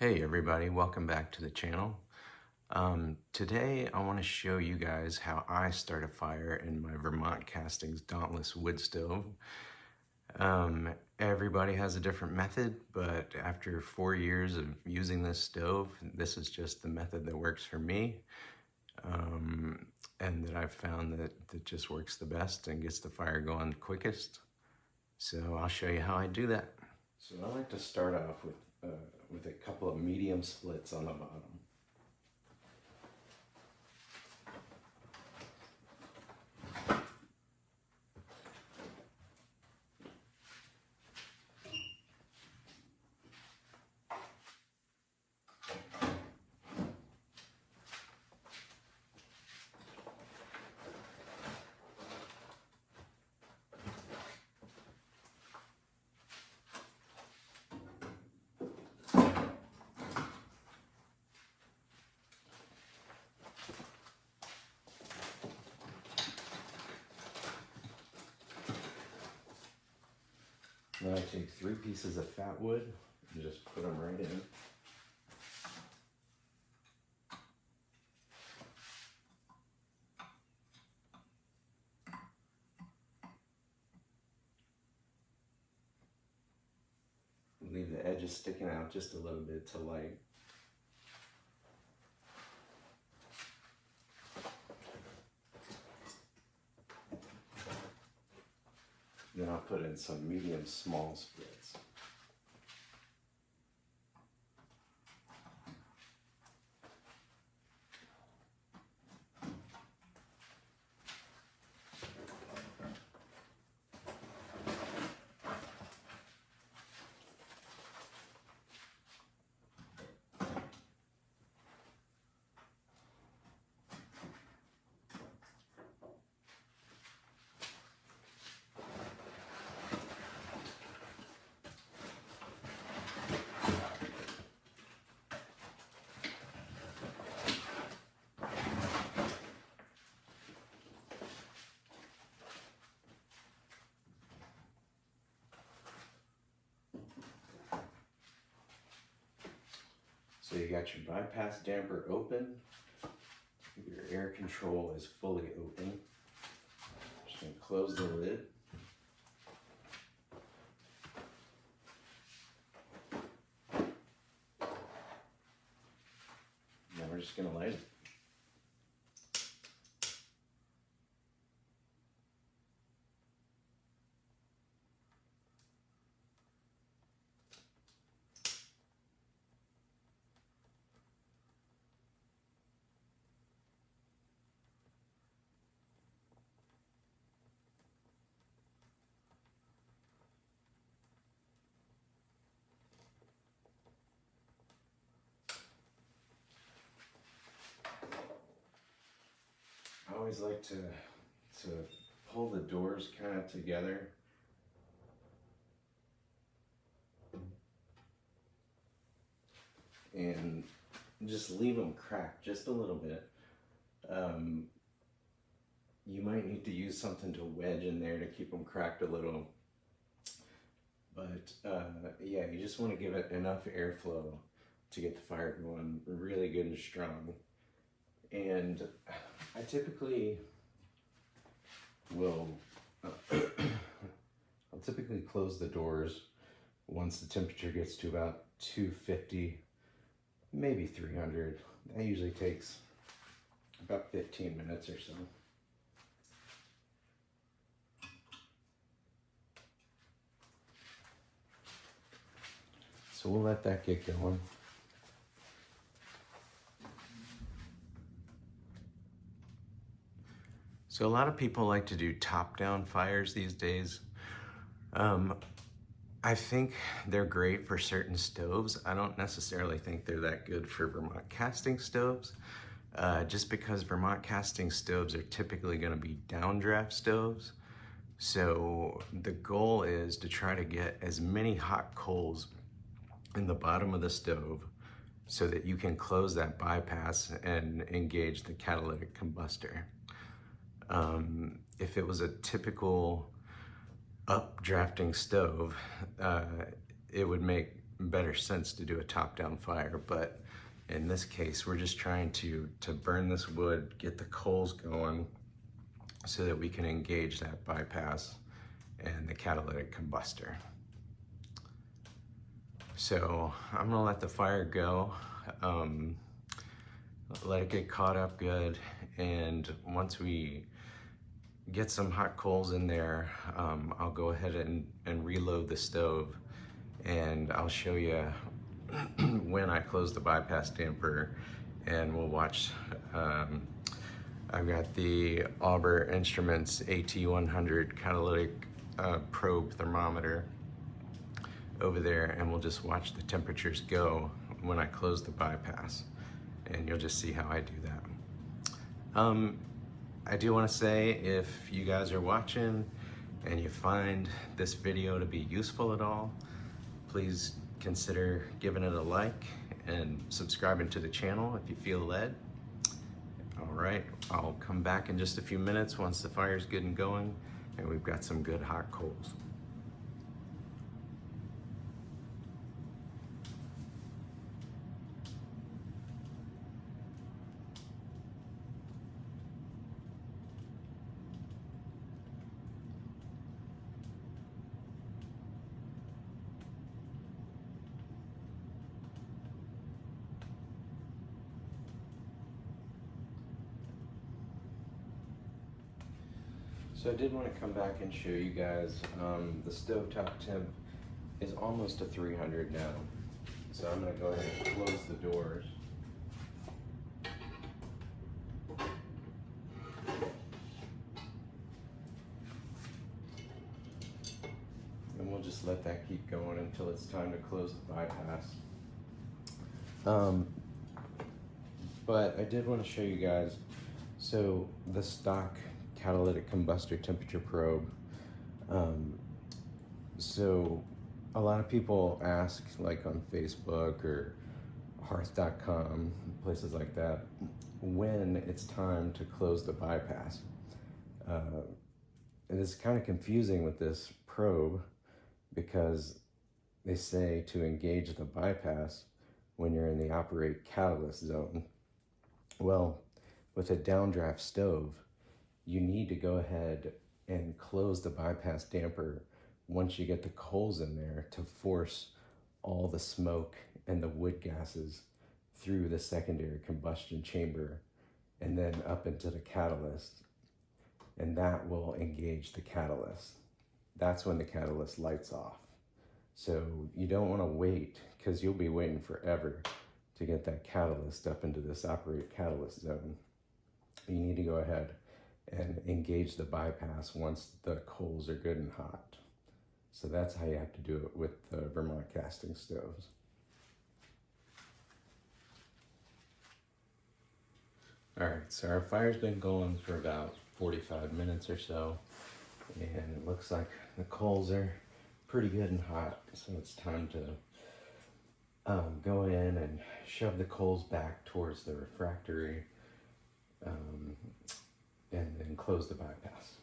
Hey everybody, welcome back to the channel. Today I want to show you guys how I start a fire in my Vermont Castings Dauntless wood stove. Everybody has a different method, but after 4 years of using this stove, this is just the method that works for me, and that I've found that just works the best and gets the fire going quickest. So I'll show you how I do that. So I like to start off with a couple of medium splits on the bottom. Then I take 3 pieces of fat wood and just put them right in. Leave the edges sticking out just a little bit to light. Then I'll put in some medium small splits. So you got your bypass damper open, your air control is fully open. Just gonna close the lid. Now we're just gonna light it. I always like to pull the doors kind of together. And just leave them cracked just a little bit. You might need to use something to wedge in there to keep them cracked a little. But yeah, you just want to give it enough airflow to get the fire going really good and strong. And I typically will I'll typically close the doors once the temperature gets to about 250, maybe 300. That usually takes about 15 minutes or so. So we'll let that get going. So a lot of people like to do top-down fires these days. I think they're great for certain stoves. I don't necessarily think they're that good for Vermont casting stoves, just because Vermont casting stoves are typically going to be downdraft stoves. So the goal is to try to get as many hot coals in the bottom of the stove so that you can close that bypass and engage the catalytic combustor. If it was a typical updrafting stove, it would make better sense to do a top-down fire, but in this case, we're just trying to burn this wood, get the coals going so that we can engage that bypass and the catalytic combustor. So I'm gonna let the fire go, let it get caught up good, and once we get some hot coals in there, I'll go ahead and reload the stove, and I'll show you when I close the bypass damper, and we'll watch. I've got the Auber Instruments AT100 catalytic probe thermometer over there, and we'll just watch the temperatures go when I close the bypass, and you'll just see how I do that. I do want to say, if you guys are watching and you find this video to be useful at all, please consider giving it a like and subscribing to the channel if you feel led. All right, I'll come back in just a few minutes once the fire's good and going and we've got some good hot coals. So I did want to come back and show you guys, the stovetop temp is almost to 300 now. So I'm going to go ahead and close the doors. And we'll just let that keep going until it's time to close the bypass. But I did want to show you guys, so the stock catalytic combustor temperature probe. So a lot of people ask, like on Facebook or hearth.com, places like that, when it's time to close the bypass. And it's kind of confusing with this probe because they say to engage the bypass when you're in the operate catalyst zone. Well, with a downdraft stove, you need to go ahead and close the bypass damper once you get the coals in there to force all the smoke and the wood gases through the secondary combustion chamber and then up into the catalyst. And that will engage the catalyst. That's when the catalyst lights off. So you don't want to wait, because you'll be waiting forever to get that catalyst up into this operate catalyst zone. You need to go ahead and engage the bypass once the coals are good and hot. So that's how you have to do it with the Vermont casting stoves. All right, so our fire's been going for about 45 minutes or so, and it looks like the coals are pretty good and hot, so it's time to go in and shove the coals back towards the refractory, and then close the bypass.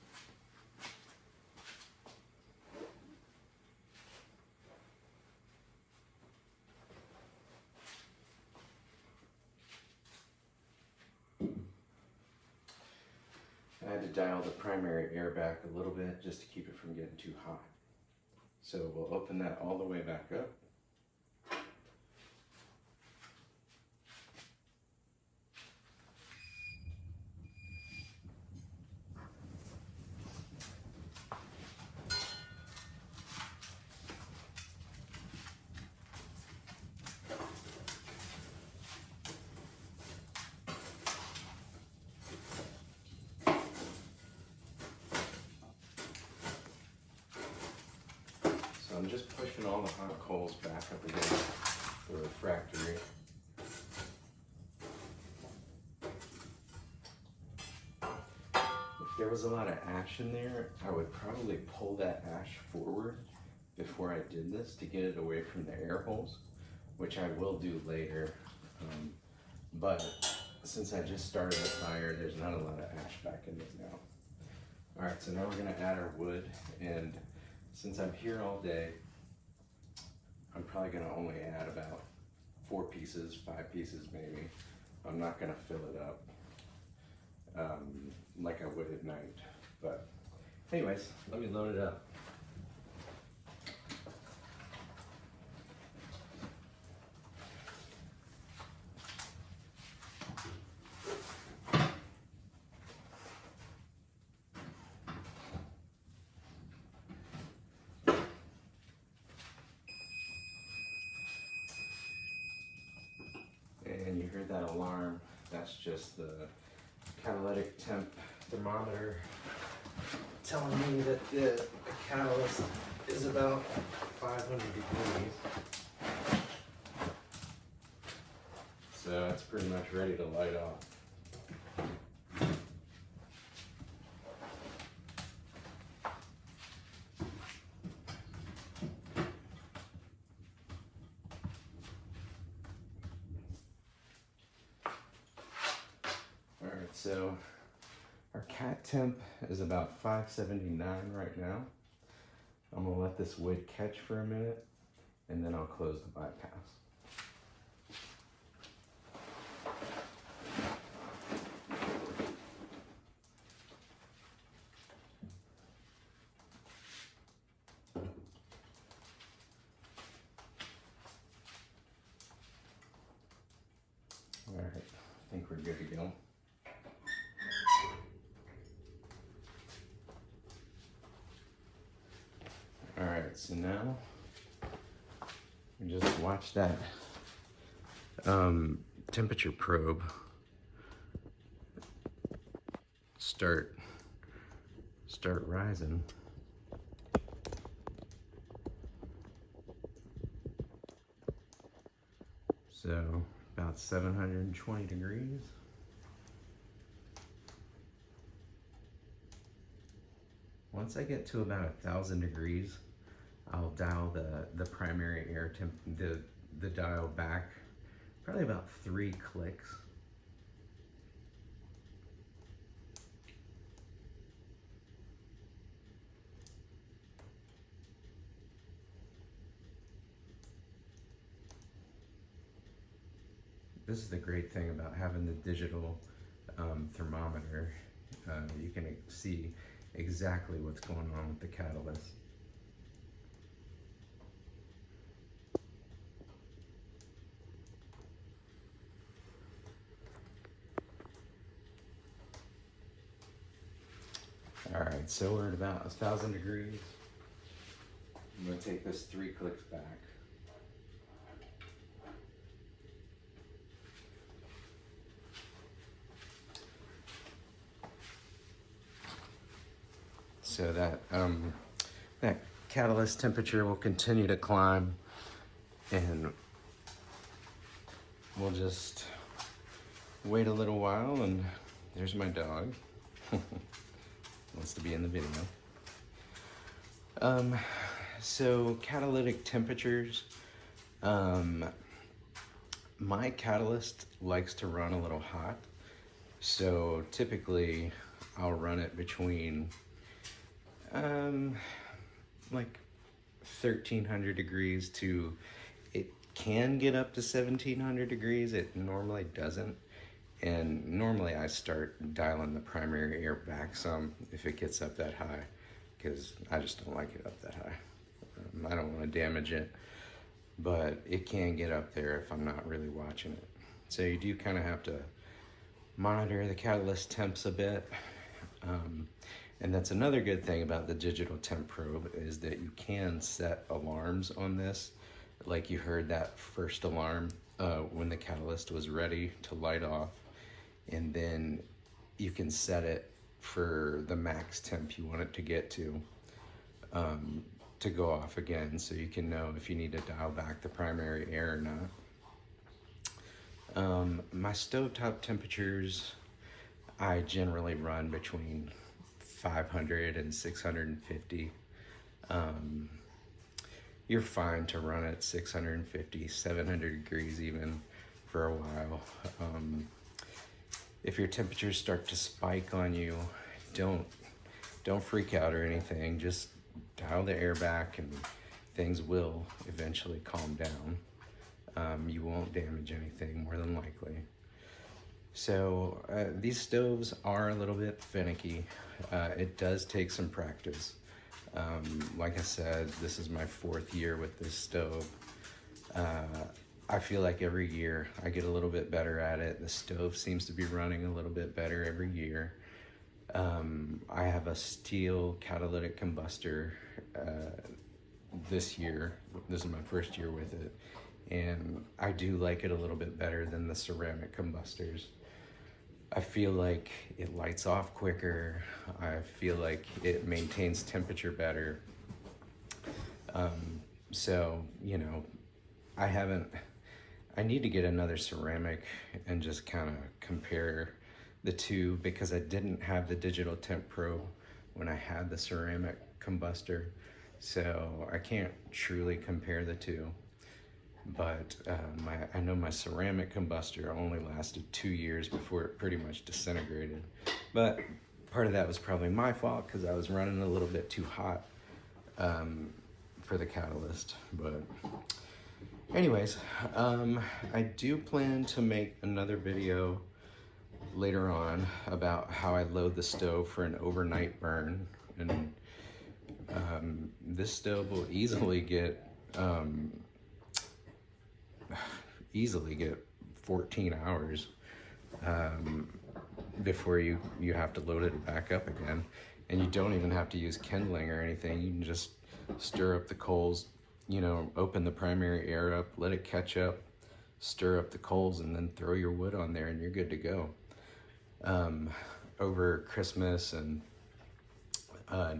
I had to dial the primary air back a little bit just to keep it from getting too hot. So we'll open that all the way back up. I'm just pushing all the hot coals back up against the refractory. If there was a lot of ash in there, I would probably pull that ash forward before I did this to get it away from the air holes, which I will do later. But since I just started the fire, there's not a lot of ash back in it now. All right, so now we're gonna add our wood, and since I'm here all day, I'm probably gonna only add about 4 pieces, 5 pieces maybe. I'm not gonna fill it up like I would at night. But anyways, let me load it up. And you heard that alarm, that's just the catalytic temp thermometer telling me that the catalyst is about 500 degrees. So it's pretty much ready to light off. Alright, so our cat temp is about 579 right now. I'm gonna let this wood catch for a minute and then I'll close the bypass. Alright, I think we're good to go. Alright, so now we just watch that temperature probe start rising. So about 720 degrees. Once I get to about 1,000 degrees, I'll dial the primary air temp, the dial back, probably about 3 clicks. This is the great thing about having the digital thermometer. You can see exactly what's going on with the catalyst. All right, so we're at about 1,000 degrees. I'm gonna take this 3 clicks back. So that catalyst temperature will continue to climb, and we'll just wait a little while. And there's my dog. Wants to be in the video. So catalytic temperatures. My catalyst likes to run a little hot, so typically I'll run it between like 1,300 degrees to, it can get up to 1,700 degrees. It normally doesn't. And normally I start dialing the primary air back some if it gets up that high, because I just don't like it up that high. I don't want to damage it, but it can get up there if I'm not really watching it. So you do kind of have to monitor the catalyst temps a bit. And that's another good thing about the digital temp probe, is that you can set alarms on this. Like you heard that first alarm when the catalyst was ready to light off, and then you can set it for the max temp you want it to get to go off again, so you can know if you need to dial back the primary air or not. My stovetop temperatures, I generally run between 500 and 650. You're fine to run at 650, 700 degrees even for a while. If your temperatures start to spike on you, don't freak out or anything. Just dial the air back and things will eventually calm down. You won't damage anything more than likely. So these stoves are a little bit finicky. It does take some practice. Like I said, this is my 4th year with this stove. I feel like every year I get a little bit better at it. The stove seems to be running a little bit better every year. I have a steel catalytic combustor this year. This is my 1st year with it. And I do like it a little bit better than the ceramic combustors. I feel like it lights off quicker. I feel like it maintains temperature better. So, you know, I need to get another ceramic and just kind of compare the two, because I didn't have the Digital Temp Pro when I had the ceramic combustor. So I can't truly compare the two. But I know my ceramic combustor only lasted 2 years before it pretty much disintegrated. But part of that was probably my fault, because I was running a little bit too hot for the catalyst. But anyways, I do plan to make another video later on about how I load the stove for an overnight burn. And this stove will easily get 14 hours before you have to load it back up again. And you don't even have to use kindling or anything. You can just stir up the coals, you know, open the primary air up, let it catch up, stir up the coals, and then throw your wood on there and you're good to go. Over Christmas and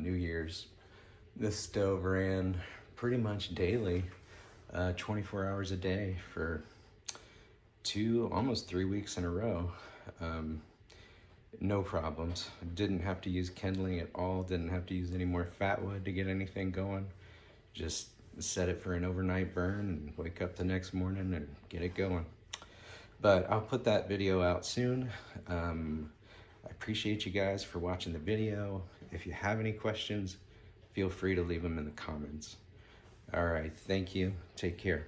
New Year's, this stove ran pretty much daily, 24 hours a day for almost 3 weeks in a row. No problems. Didn't have to use kindling at all. Didn't have to use any more fat wood to get anything going. Just set it for an overnight burn and wake up the next morning and get it going. But I'll put that video out soon. I appreciate you guys for watching the video. If you have any questions, feel free to leave them in the comments. All right, thank you. Take care.